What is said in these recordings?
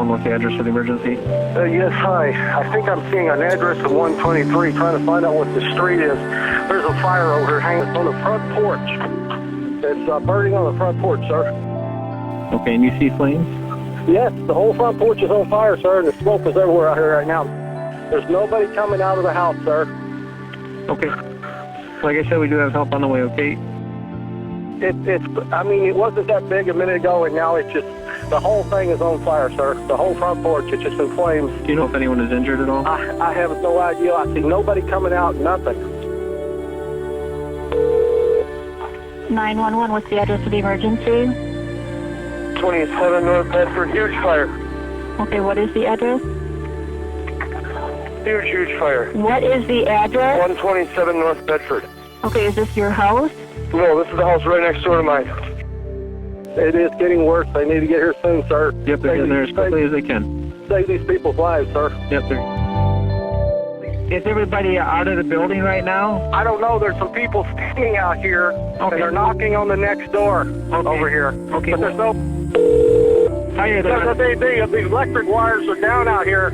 911, what's the address of the emergency? Yes, hi. I think I'm seeing an address of 123, trying to find out what the street is. There's a fire over here hanging on the front porch. It's burning on the front porch, sir. Okay, and you see flames? Yes, the whole front porch is on fire, sir, and the smoke is everywhere out here right now. There's nobody coming out of the house, sir. Okay. Like I said, we do have help on the way, okay? I mean, it wasn't that big a minute ago, and now it's just, the whole thing is on fire, sir. The whole front porch, it's just in flames. Do you know if anyone is injured at all? I have no idea. I see nobody coming out, nothing. 911, what's the address of the emergency? 27 North Bedford, huge fire. Okay, what is the address? Huge fire. What is the address? 127 North Bedford. Okay, is this your house? No, this is the house right next door to mine. It is getting worse. They need to get here soon, sir. Yep, they're getting there as quickly as they can. Save these people's lives, sir. Yep, Is everybody out of the building right now? I don't know. There's some people standing out here, and they're knocking on the next door over here. Okay. But there's no... The electric wires are down out here.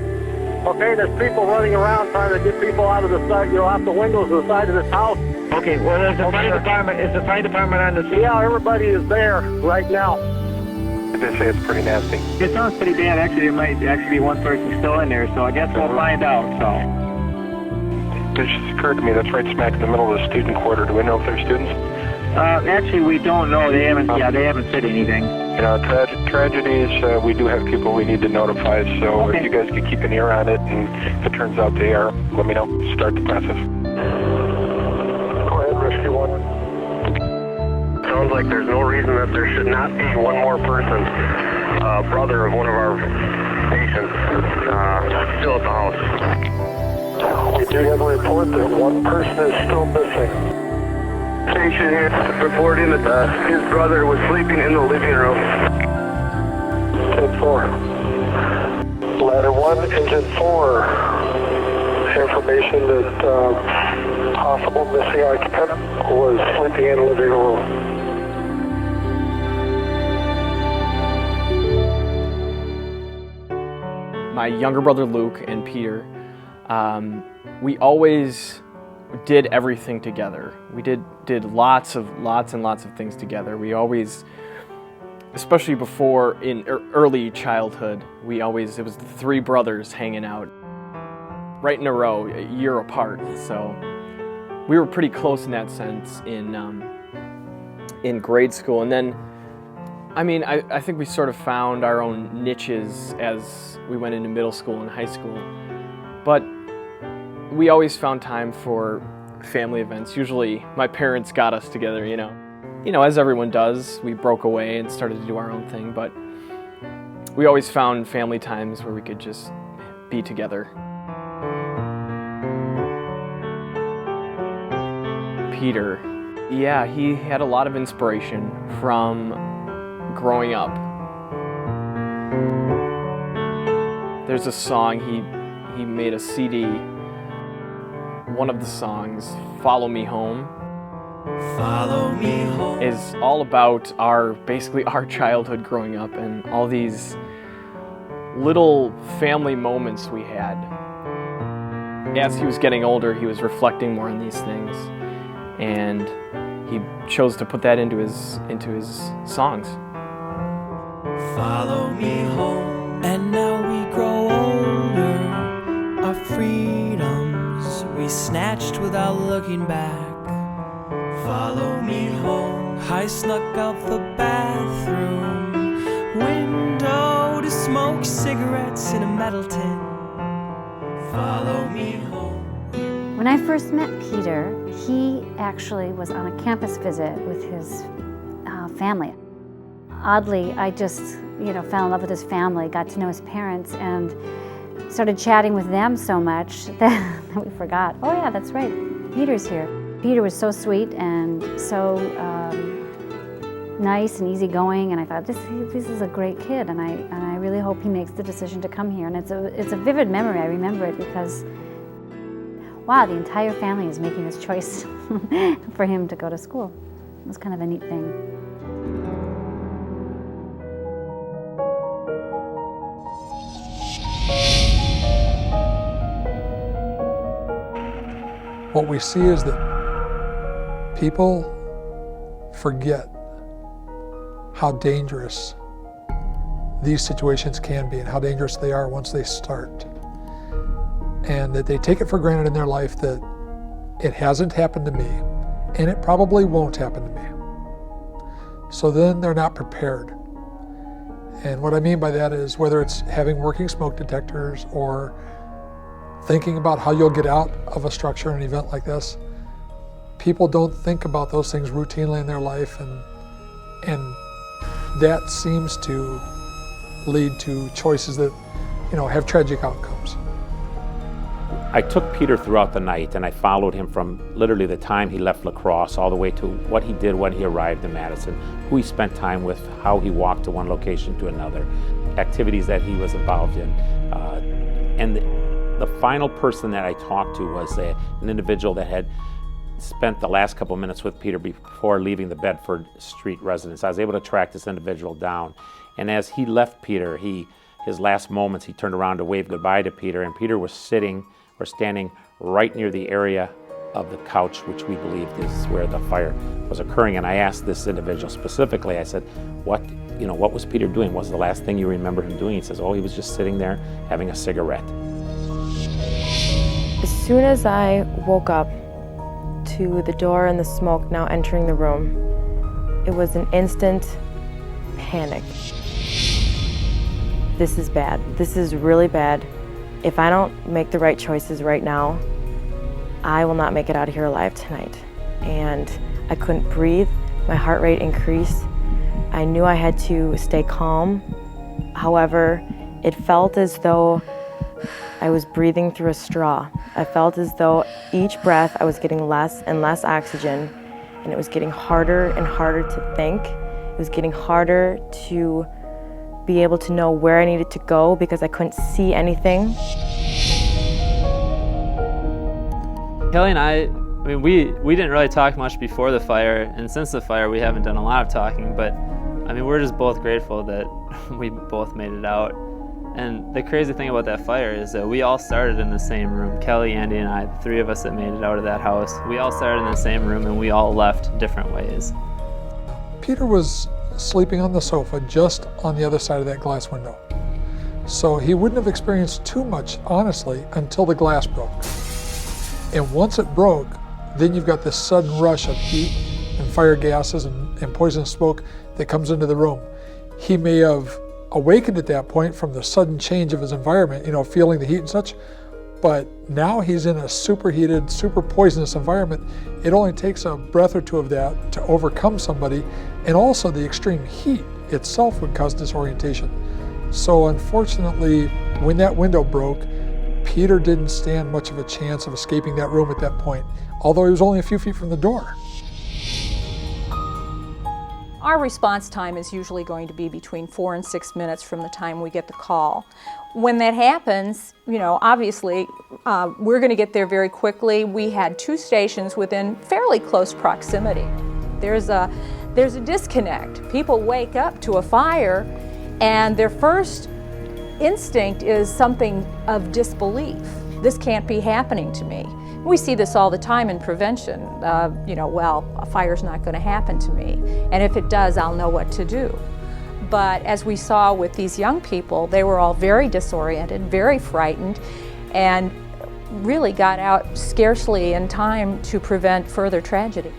Okay, there's people running around trying to get people out of the side, out the windows of the side of this house. Okay, well, there's the fire department. Is the fire department on the scene? Yeah, everybody is there right now. They say it's pretty nasty. It sounds pretty bad. Actually, there might actually be one person still in there, so I guess we'll find out, so. It just occurred to me that's right smack in the middle of the student quarter. Do we know if they're students? Actually, we don't know. They haven't said anything. You know, tragedies, we do have people we need to notify, so if you guys could keep an ear on it, and if it turns out they are, let me know. Start the process. Go ahead, Rescue 1. Sounds like there's no reason that there should not be one more person, brother of one of our patients, still at the house. We do have a report that one person is still missing. Patient here reporting that his brother was sleeping in the living room. 10-4. Ladder 1, engine 4. Information that possible missing occupant was sleeping in the living room. My younger brother Luke and Peter, we always did everything together. We did lots and lots of things together. We always, especially before in early childhood, it was the three brothers hanging out right in a row, a year apart. So we were pretty close in that sense in grade school. And then, I mean, I think we sort of found our own niches as we went into middle school and high school. But we always found time for family events. Usually my parents got us together, you know, as everyone does. We broke away and started to do our own thing, but we always found family times where we could just be together. Peter, yeah, he had a lot of inspiration from growing up. There's a song, he made a CD. One of the songs, Follow Me Home, Follow Me Home, is all about basically our childhood growing up and all these little family moments we had. As he was getting older, he was reflecting more on these things, and he chose to put that into his songs. Follow me home, and now we grow older, our freedoms we snatched without looking back. Follow me home, I snuck out the bathroom window to smoke cigarettes in a metal tin. Follow me home. When I first met Peter, he actually was on a campus visit with his family. Oddly, I just, fell in love with his family, got to know his parents, and started chatting with them so much that we forgot, oh yeah, that's right, Peter's here. Peter was so sweet and so nice and easygoing, and I thought, this is a great kid, and I really hope he makes the decision to come here. And it's a vivid memory. I remember it because, wow, the entire family is making this choice for him to go to school. It was kind of a neat thing. what we see is that people forget how dangerous these situations can be and how dangerous they are once they start. And that they take it for granted in their life that it hasn't happened to me, and it probably won't happen to me. So then they're not prepared. And what I mean by that is whether it's having working smoke detectors or thinking about how you'll get out of a structure in an event like this, people don't think about those things routinely in their life, and that seems to lead to choices that, have tragic outcomes. I took Peter throughout the night, and I followed him from literally the time he left La Crosse all the way to what he did when he arrived in Madison, who he spent time with, how he walked to one location to another, activities that he was involved in. And the final person that I talked to was an individual that had spent the last couple of minutes with Peter before leaving the Bedford Street residence. I was able to track this individual down. And as he left Peter, his last moments, he turned around to wave goodbye to Peter, and Peter was standing right near the area of the couch, which we believed is where the fire was occurring. And I asked this individual specifically, I said, what was Peter doing? What was the last thing you remember him doing? He says, he was just sitting there having a cigarette. As soon as I woke up to the door and the smoke now entering the room, it was an instant panic. This is bad. This is really bad. If I don't make the right choices right now, I will not make it out of here alive tonight. And I couldn't breathe. My heart rate increased. I knew I had to stay calm. However, it felt as though I was breathing through a straw. I felt as though each breath I was getting less and less oxygen, and it was getting harder and harder to think. It was getting harder to be able to know where I needed to go because I couldn't see anything. Kelly and I mean, we didn't really talk much before the fire, and since the fire we haven't done a lot of talking, but I mean, we're just both grateful that we both made it out. And the crazy thing about that fire is that we all started in the same room. Kelly, Andy, and I, the three of us that made it out of that house, we all started in the same room and we all left different ways. Peter was sleeping on the sofa just on the other side of that glass window. So he wouldn't have experienced too much, honestly, until the glass broke. And once it broke, then you've got this sudden rush of heat and fire gases and poisonous smoke that comes into the room. He may have awakened at that point from the sudden change of his environment, feeling the heat and such, but now he's in a superheated, super poisonous environment. It only takes a breath or two of that to overcome somebody, and also the extreme heat itself would cause disorientation. So unfortunately, when that window broke, Peter didn't stand much of a chance of escaping that room at that point, although he was only a few feet from the door. Our response time is usually going to be between 4 and 6 minutes from the time we get the call. When that happens, obviously, we're going to get there very quickly. We had 2 stations within fairly close proximity. There's a disconnect. People wake up to a fire, and their first instinct is something of disbelief. This can't be happening to me. We see this all the time in prevention. A fire's not going to happen to me, and if it does, I'll know what to do. But as we saw with these young people, they were all very disoriented, very frightened, and really got out scarcely in time to prevent further tragedy.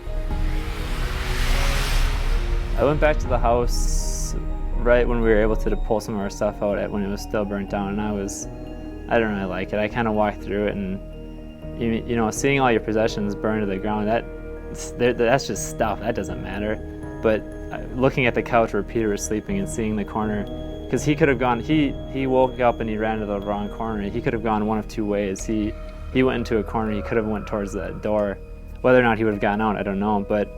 I went back to the house right when we were able to pull some of our stuff out when it was still burnt down, and I didn't really like it. I kind of walked through it, and seeing all your possessions burned to the ground, that's just stuff, that doesn't matter. But looking at the couch where Peter was sleeping and seeing the corner, because he could have gone, he woke up and he ran to the wrong corner. He could have gone one of 2 ways. He went into a corner, he could have went towards that door. Whether or not he would have gotten out, I don't know, but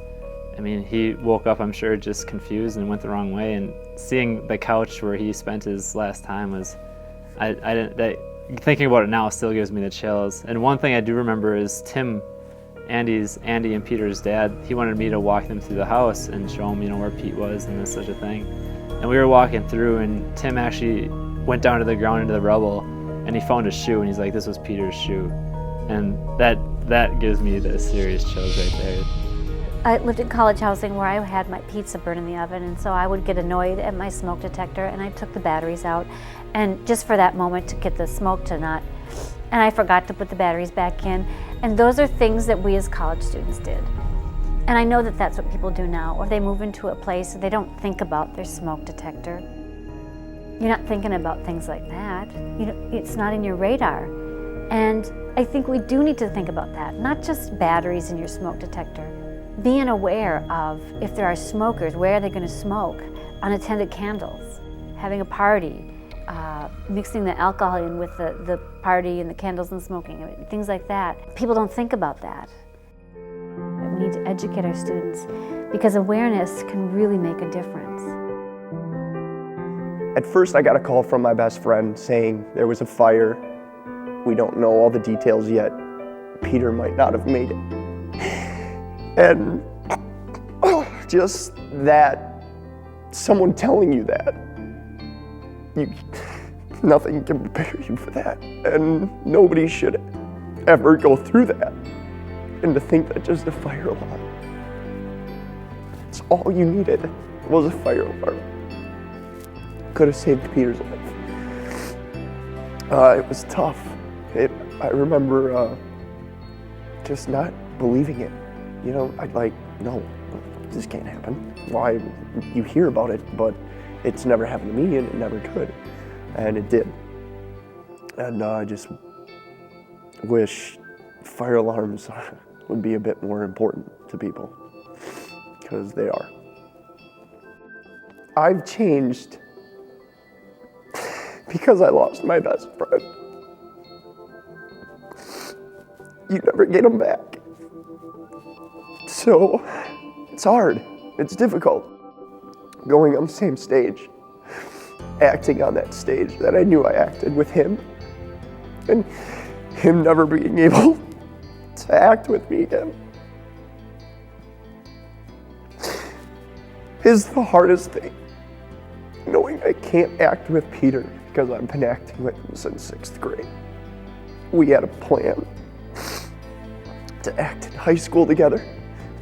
I mean, he woke up, I'm sure, just confused and went the wrong way. And seeing the couch where he spent his last time was, thinking about it now still gives me the chills. And one thing I do remember is Tim, Andy and Peter's dad, he wanted me to walk them through the house and show them, where Pete was and such a thing. And we were walking through, and Tim actually went down to the ground into the rubble, and he found a shoe, and he's like, this was Peter's shoe. And that that gives me the serious chills right there. I lived in college housing where I had my pizza burn in the oven, and so I would get annoyed at my smoke detector, and I took the batteries out, and just for that moment to get the smoke to not, and I forgot to put the batteries back in. And those are things that we as college students did. And I know that that's what people do now, or they move into a place and they don't think about their smoke detector. You're not thinking about things like that. It's not in your radar. And I think we do need to think about that, not just batteries in your smoke detector. Being aware of if there are smokers, where are they going to smoke? Unattended candles, having a party, mixing the alcohol in with the party and the candles and smoking, things like that. People don't think about that. We need to educate our students because awareness can really make a difference. At first I got a call from my best friend saying there was a fire. We don't know all the details yet. Peter might not have made it. And just that, someone telling you that, nothing can prepare you for that. And nobody should ever go through that. And to think that just a fire alarm, it's all you needed was a fire alarm. Could have saved Peter's life. It was tough. I remember just not believing it. I'd like, no, this can't happen. Why? You hear about it, but it's never happened to me, and it never could. And it did. And I just wish fire alarms would be a bit more important to people, because they are. I've changed because I lost my best friend. You never get them back. So it's hard, it's difficult. Going on the same stage, acting on that stage that I knew I acted with him, and him never being able to act with me again is the hardest thing. Knowing I can't act with Peter because I've been acting with him since 6th grade. We had a plan to act in high school together,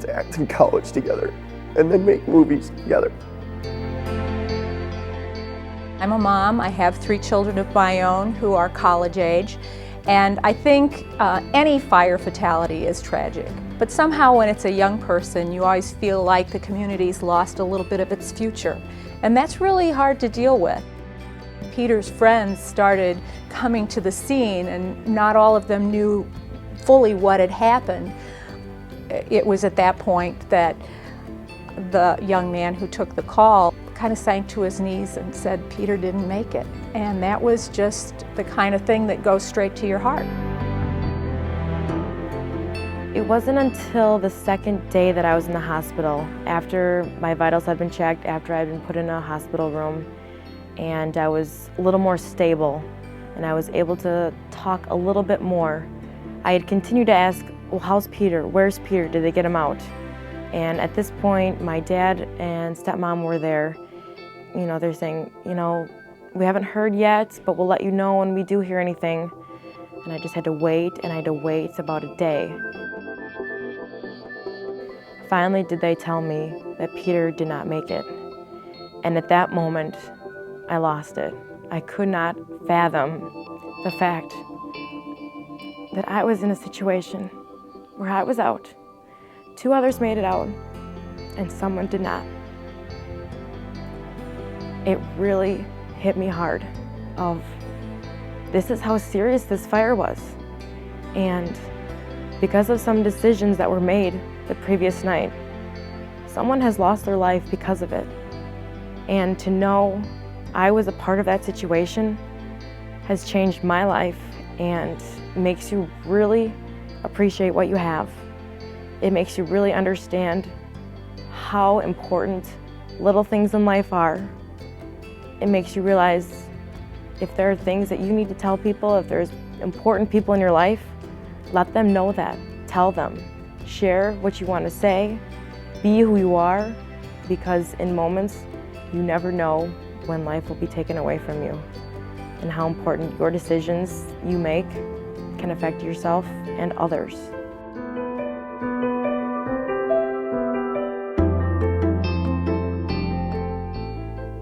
to act in college together, and then make movies together. I'm a mom. I have 3 children of my own who are college age, and I think any fire fatality is tragic. But somehow when it's a young person, you always feel like the community's lost a little bit of its future, and that's really hard to deal with. Peter's friends started coming to the scene, and not all of them knew fully what had happened. It was at that point that the young man who took the call kind of sank to his knees and said Peter didn't make it. And that was just the kind of thing that goes straight to your heart. It wasn't until the second day that I was in the hospital, after my vitals had been checked, after I'd been put in a hospital room, and I was a little more stable, and I was able to talk a little bit more. I had continued to ask, well, how's Peter? Where's Peter? Did they get him out? And at this point, my dad and stepmom were there. They're saying, we haven't heard yet, but we'll let you know when we do hear anything. And I just had to wait, and I had to wait about a day. Finally did they tell me that Peter did not make it. And at that moment, I lost it. I could not fathom the fact that I was in a situation where I was out. 2 others made it out, and someone did not. It really hit me hard of, this is how serious this fire was. And because of some decisions that were made the previous night, someone has lost their life because of it. And to know I was a part of that situation has changed my life and makes you really appreciate what you have. It makes you really understand how important little things in life are. It makes you realize if there are things that you need to tell people, if there's important people in your life, let them know that. Tell them. Share what you want to say. Be who you are, because in moments, you never know when life will be taken away from you and how important your decisions you make can affect yourself and others.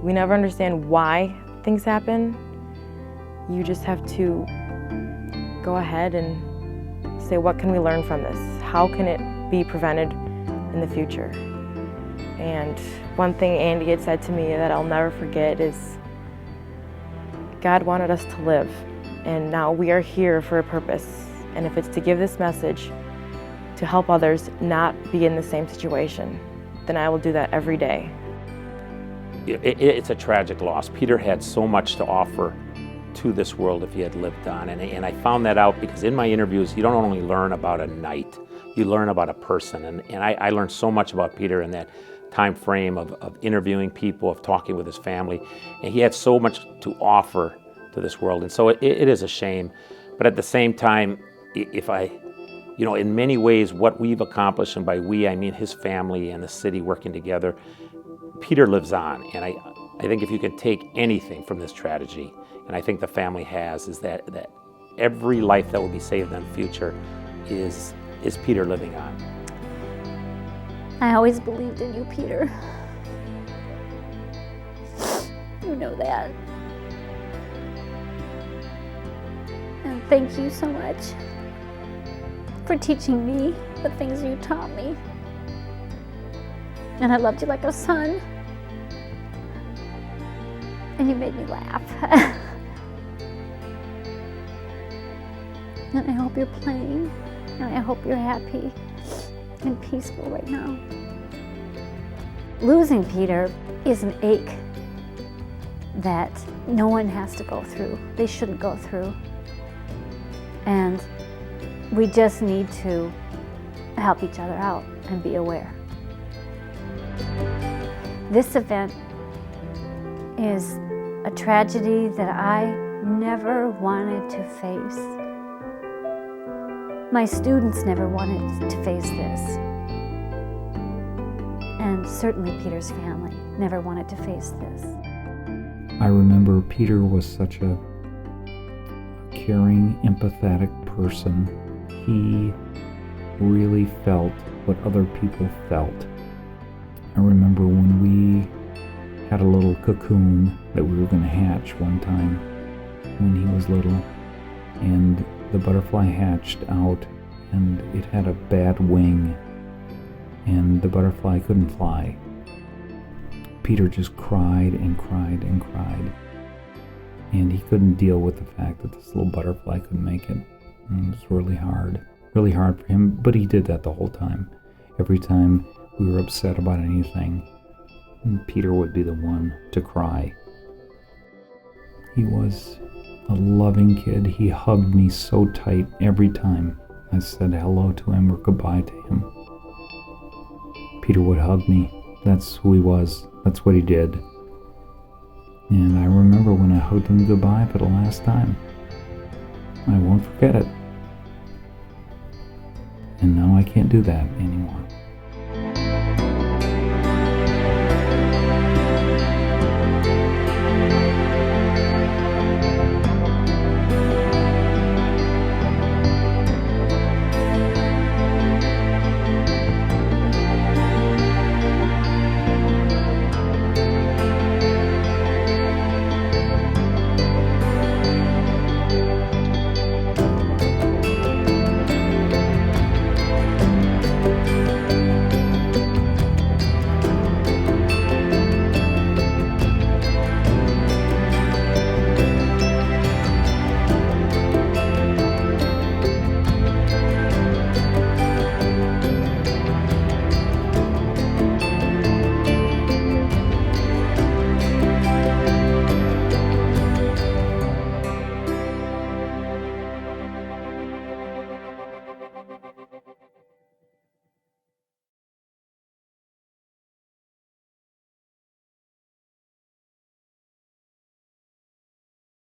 We never understand why things happen. You just have to go ahead and say, what can we learn from this? How can it be prevented in the future? And one thing Andy had said to me that I'll never forget is, God wanted us to live, and now we are here for a purpose. And if it's to give this message to help others not be in the same situation, then I will do that every day. It's a tragic loss. Peter had so much to offer to this world if he had lived on. And I found that out because in my interviews, you don't only learn about a night, you learn about a person. And I learned so much about Peter in that time frame of interviewing people, of talking with his family. And he had so much to offer to this world. And so it is a shame. But at the same time, in many ways, what we've accomplished, and by we, I mean his family and the city working together, Peter lives on. And I think if you can take anything from this tragedy, and I think the family has, is that every life that will be saved in the future is Peter living on. I always believed in you, Peter. You know that. And thank you so much for teaching me the things you taught me. And I loved you like a son. And you made me laugh. And I hope you're playing, and I hope you're happy and peaceful right now. Losing Peter is an ache that no one has to go through. They shouldn't go through. And we just need to help each other out and be aware. This event is a tragedy that I never wanted to face. My students never wanted to face this. And certainly Peter's family never wanted to face this. I remember Peter was such a caring, empathetic person. He really felt what other people felt. I remember when we had a little cocoon that we were going to hatch one time when he was little, and the butterfly hatched out and it had a bad wing and the butterfly couldn't fly. Peter just cried and cried and cried, and he couldn't deal with the fact that this little butterfly couldn't make it. And it was really hard for him, but he did that the whole time. Every time we were upset about anything, Peter would be the one to cry. He was a loving kid. He hugged me so tight every time I said hello to him or goodbye to him. Peter would hug me. That's who he was. That's what he did. And I remember when I hugged him goodbye for the last time. I won't forget it. And now I can't do that anymore.